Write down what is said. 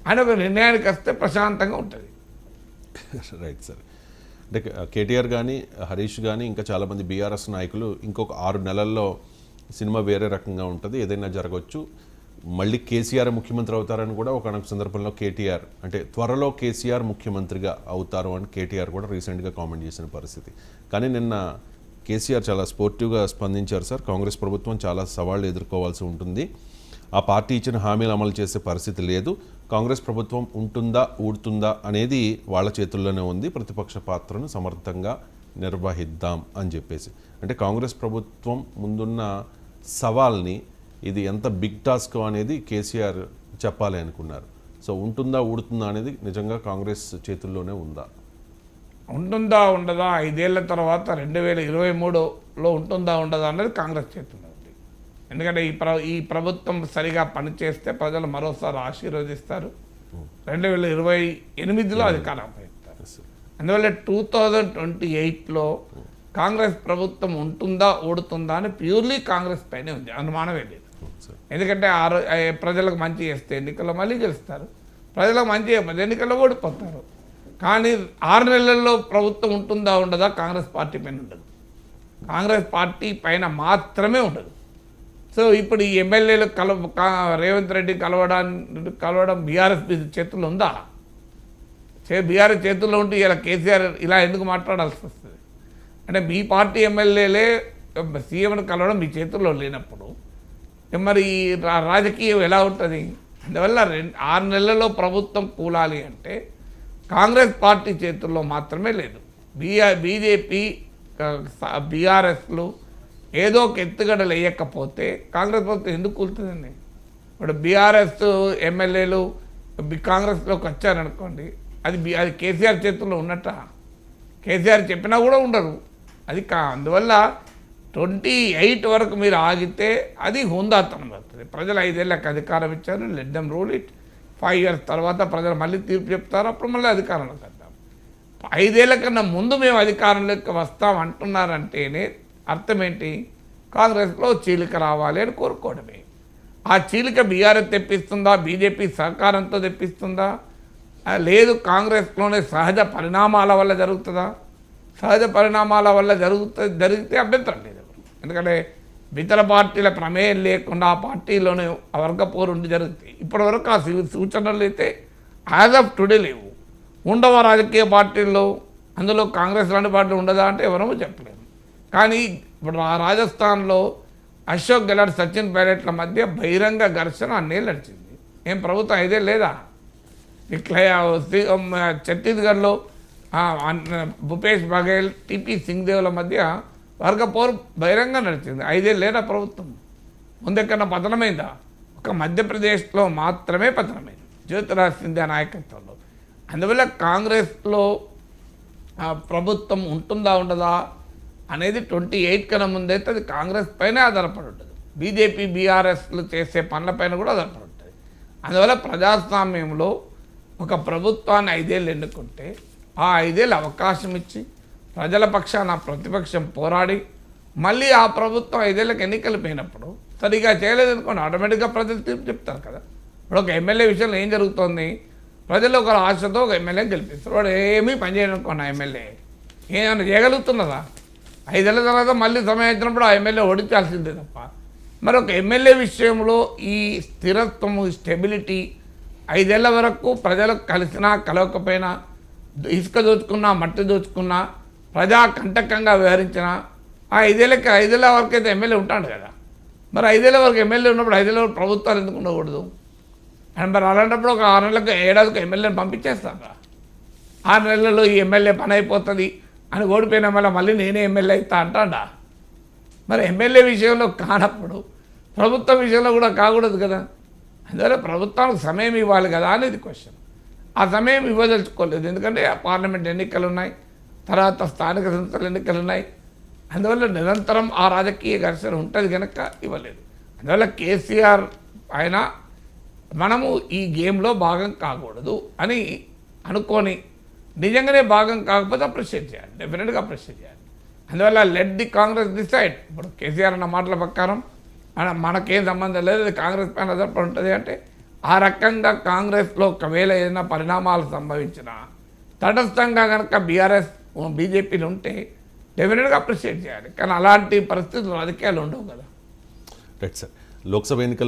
అని ఒక నిర్ణయానికి వస్తే ప్రశాంతంగా ఉంటుంది. Right sir. అంటే కేటీఆర్ కానీ హరీష్ కానీ ఇంకా చాలామంది బీఆర్ఎస్ నాయకులు ఇంకొక 6 నెలల్లో సినిమా వేరే రకంగా ఉంటుంది, ఏదైనా జరగవచ్చు, మళ్ళీ కేసీఆర్ ముఖ్యమంత్రి అవుతారని కూడా ఒకనొక సందర్భంలో కేటీఆర్ అంటే త్వరలో కేసీఆర్ ముఖ్యమంత్రిగా అవుతారు అని కేటీఆర్ కూడా రీసెంట్గా కామెంట్ చేసిన పరిస్థితి. కానీ నిన్న కేసీఆర్ చాలా స్పోర్టివ్గా స్పందించారు సార్. కాంగ్రెస్ ప్రభుత్వం చాలా సవాళ్లు ఎదుర్కోవాల్సి ఉంటుంది, ఆ పార్టీ ఇచ్చిన హామీలు అమలు చేసే పరిస్థితి లేదు, కాంగ్రెస్ ప్రభుత్వం ఉంటుందా ఊడుతుందా అనేది వాళ్ళ చేతుల్లోనే ఉంది, ప్రతిపక్ష పాత్రను సమర్థంగా నిర్వహిద్దాం అని చెప్పేసి. అంటే కాంగ్రెస్ ప్రభుత్వం ముందున్న సవాల్ని ఇది ఎంత బిగ్ టాస్క్ అనేది కేసీఆర్ చెప్పాలి అనుకున్నారు. సో ఉంటుందా ఊడుతుందా అనేది నిజంగా కాంగ్రెస్ చేతుల్లోనే ఉందా? ఉంటుందా ఉండదా 5 ఏళ్ల తర్వాత 2023లో ఉంటుందా ఉండదా అన్నది కాంగ్రెస్ చేతుల్లో ఉంది. ఎందుకంటే ఈ ప్రభుత్వం సరిగా పనిచేస్తే ప్రజలు మరోసారి ఆశీర్వదిస్తారు, 2028లో అధికారం అప్పగిస్తారు. అందువల్ల 2028లో కాంగ్రెస్ ప్రభుత్వం ఉంటుందా ఊడుతుందా అని ప్యూర్లీ కాంగ్రెస్ పైనే ఉంది, అనుమానమే లేదు. ఎందుకంటే ప్రజలకు మంచి చేస్తే ఎన్నికల్లో మళ్ళీ గెలుస్తారు, ప్రజలకు మంచి చేయకపోతే ఎన్నికల్లో ఓడిపోతారు. కానీ 6 నెలల్లో ప్రభుత్వం ఉంటుందా ఉండదా కాంగ్రెస్ పార్టీ పైన ఉండదు, కాంగ్రెస్ పార్టీ పైన మాత్రమే ఉండదు. సో ఇప్పుడు ఈ ఎమ్మెల్యేలు రేవంత్ రెడ్డి కలవడం బీఆర్ఎస్ చేతుల్లో ఉందా? బీఆర్ఎస్ చేతుల్లో ఉంటే ఇలా కేసీఆర్ ఇలా ఎందుకు మాట్లాడాల్సి వస్తుంది? అంటే మీ పార్టీ ఎమ్మెల్యేలే సీఎంను కలవడం మీ చేతుల్లో లేనప్పుడు మరి రాజకీయం ఎలా ఉంటుంది? అందువల్ల 6 నెలల్లో ప్రభుత్వం కూలాలి అంటే కాంగ్రెస్ పార్టీ చేతుల్లో మాత్రమే లేదు. బీజేపీ బీఆర్ఎస్లు ఏదో ఒక ఎత్తుగడలు వేయకపోతే కాంగ్రెస్ ప్రభుత్వం ఎందుకు కూలుతుందండి? ఇప్పుడు బీఆర్ఎస్ ఎమ్మెల్యేలు కాంగ్రెస్లోకి వచ్చారనుకోండి, అది కేసీఆర్ చేతుల్లో ఉన్నట్ట? కేసీఆర్ చెప్పినా కూడా ఉండరు. అది అందువల్ల 28 వరకు మీరు ఆగితే అది హుందాతనం అవుతుంది. ప్రజలు 5 ఏళ్ళకి అధికారం ఇచ్చారు, let them rule it. 5 years తర్వాత ప్రజలు మళ్ళీ తీర్పు చెప్తారు, అప్పుడు మళ్ళీ అధికారంలోకి వద్దాం. 5 ఏళ్ల కన్నా ముందు మేము అధికారంలోకి వస్తాం అంటున్నారంటేనే అర్థం ఏంటి? కాంగ్రెస్లో చీలిక రావాలి అని కోరుకోవడమే. ఆ చీలిక బీఆర్ఎస్ తెప్పిస్తుందా, బీజేపీ సహకారంతో తెప్పిస్తుందా? లేదు కాంగ్రెస్లోనే సహజ పరిణామాల వల్ల జరుగుతుందా? సహజ పరిణామాల వల్ల జరిగితే అభ్యంతరం లేదు. ఎందుకంటే ఇతర పార్టీల ప్రమేయం లేకుండా ఆ పార్టీలోనే వర్గపోరు ఉండి జరుగుతాయి. ఇప్పటివరకు ఆ సూచనలు అయితే యాజ్ ఆఫ్ టుడే లేవు. ఉండవ రాజకీయ పార్టీల్లో అందులో కాంగ్రెస్ లాంటి పార్టీ ఉండదా అంటే ఎవరూ చెప్పలేము. కానీ ఇప్పుడు రాజస్థాన్లో అశోక్ గెహ్లాట్, సచిన్ పైలట్ల మధ్య బహిరంగ ఘర్షణ అన్నేళ్ళు నడిచింది. ఏం ప్రభుత్వం 5 ఏళ్ళు లేదా? ఛత్తీస్గఢ్లో భూపేష్ బఘేల్, టీపీ సింగ్దేవ్ల మధ్య వర్గపోరు బహిరంగ నడిచింది. 5 ఏళ్ళు లేదా ప్రభుత్వం? ముందెక్కడన్నా పతనమైందా? ఒక మధ్యప్రదేశ్లో మాత్రమే పతనమైంది జ్యోతిరాజ్ సింధియా నాయకత్వంలో. అందువల్ల కాంగ్రెస్లో ప్రభుత్వం ఉంటుందా ఉండదా అనేది 28 కన్నా ముందైతే అది కాంగ్రెస్ పైనే ఆధారపడి ఉంటుంది. బీజేపీ బీఆర్ఎస్లు చేసే పనులపైన కూడా ఆధారపడి ఉంటుంది. అందువల్ల ప్రజాస్వామ్యంలో ఒక ప్రభుత్వాన్ని 5 ఏళ్ళు ఎన్నుకుంటే ఆ 5 ఏళ్ళు అవకాశం ఇచ్చి ప్రజల పక్షాన ప్రతిపక్షం పోరాడి మళ్ళీ ఆ ప్రభుత్వం 5 ఏళ్ళకి ఎన్నికలు పోయినప్పుడు సరిగా చేయలేదనుకోండి, ఆటోమేటిక్గా ప్రజలు తీర్పు చెప్తారు కదా. ఇప్పుడు ఒక ఎమ్మెల్యే విషయంలో ఏం జరుగుతుంది? ప్రజలు ఒక ఆశతో ఒక ఎమ్మెల్యేని గెలిపిస్తారు, వాడు ఏమీ పనిచేయనుకోండి, ఆ ఎమ్మెల్యే ఏమైనా చేయగలుగుతున్నదా? 5 ఏళ్ళ తర్వాత మళ్ళీ సమయం ఇచ్చినప్పుడు ఆ ఎమ్మెల్యే ఓడించాల్సిందే తప్ప. మరి ఒక ఎమ్మెల్యే విషయంలో ఈ స్థిరత్వము, స్టెబిలిటీ 5 ఏళ్ల వరకు ప్రజలకు కలిసినా కలవకపోయినా, ఇసుక దోచుకున్నా మట్టి దోచుకున్నా, ప్రజా కంటకంగా వ్యవహరించినా ఆ 5 ఏళ్ళ వరకు అయితే ఎమ్మెల్యే ఉంటాడు కదా. మరి 5 ఏళ్ల వరకు ఎమ్మెల్యే ఉన్నప్పుడు 5 ఏళ్ళ వరకు ప్రభుత్వాలు ఎందుకు ఉండకూడదు? అండ్ మరి అలాంటప్పుడు ఒక 6 నెలలకు ఏడాదికి ఎమ్మెల్యేని పంపించేస్తారా? 6 నెలల్లో ఈ ఎమ్మెల్యే పని అయిపోతుంది అని ఓడిపోయిన మళ్ళీ నేనే ఎమ్మెల్యే అవుతా అంటాడా? మరి ఎమ్మెల్యే విషయంలో కానప్పుడు ప్రభుత్వ విషయంలో కూడా కాకూడదు కదా. అందువల్ల ప్రభుత్వానికి సమయం ఇవ్వాలి కదా అనేది క్వశ్చన్. ఆ సమయం ఇవ్వదలుచుకోలేదు, ఎందుకంటే పార్లమెంట్ ఎన్నికలు ఉన్నాయి, తర్వాత స్థానిక సంస్థల ఎన్నికలు ఉన్నాయి. అందువల్ల నిరంతరం ఆ రాజకీయ ఘర్షణ ఉంటుంది కనుక ఇవ్వలేదు. అందువల్ల కేసీఆర్ ఆయన మనము ఈ గేమ్లో భాగం కాకూడదు అని అనుకొని నిజంగానే భాగం కాకపోతే అప్రిషియేట్ చేయాలి, డెఫినెట్గా అప్రిషియేట్ చేయాలి. అందువల్ల లెట్ ది కాంగ్రెస్ డిసైడ్. ఇప్పుడు కేసీఆర్ అన్న మాటల ప్రకారం మనకేం సంబంధం లేదు, అది కాంగ్రెస్ పైన ఆధారపడి ఉంటుంది అంటే ఆ రకంగా కాంగ్రెస్లో ఒకవేళ ఏదైనా పరిణామాలు సంభవించినా తటస్థంగా కనుక బీఆర్ఎస్ బీజేపీలు ఉంటే డెఫినెట్గా అప్రిషియేట్ చేయాలి. కానీ అలాంటి పరిస్థితులు రాజకీయాలు ఉండవు కదా. Right sir. లోక్సభ ఎన్నికలు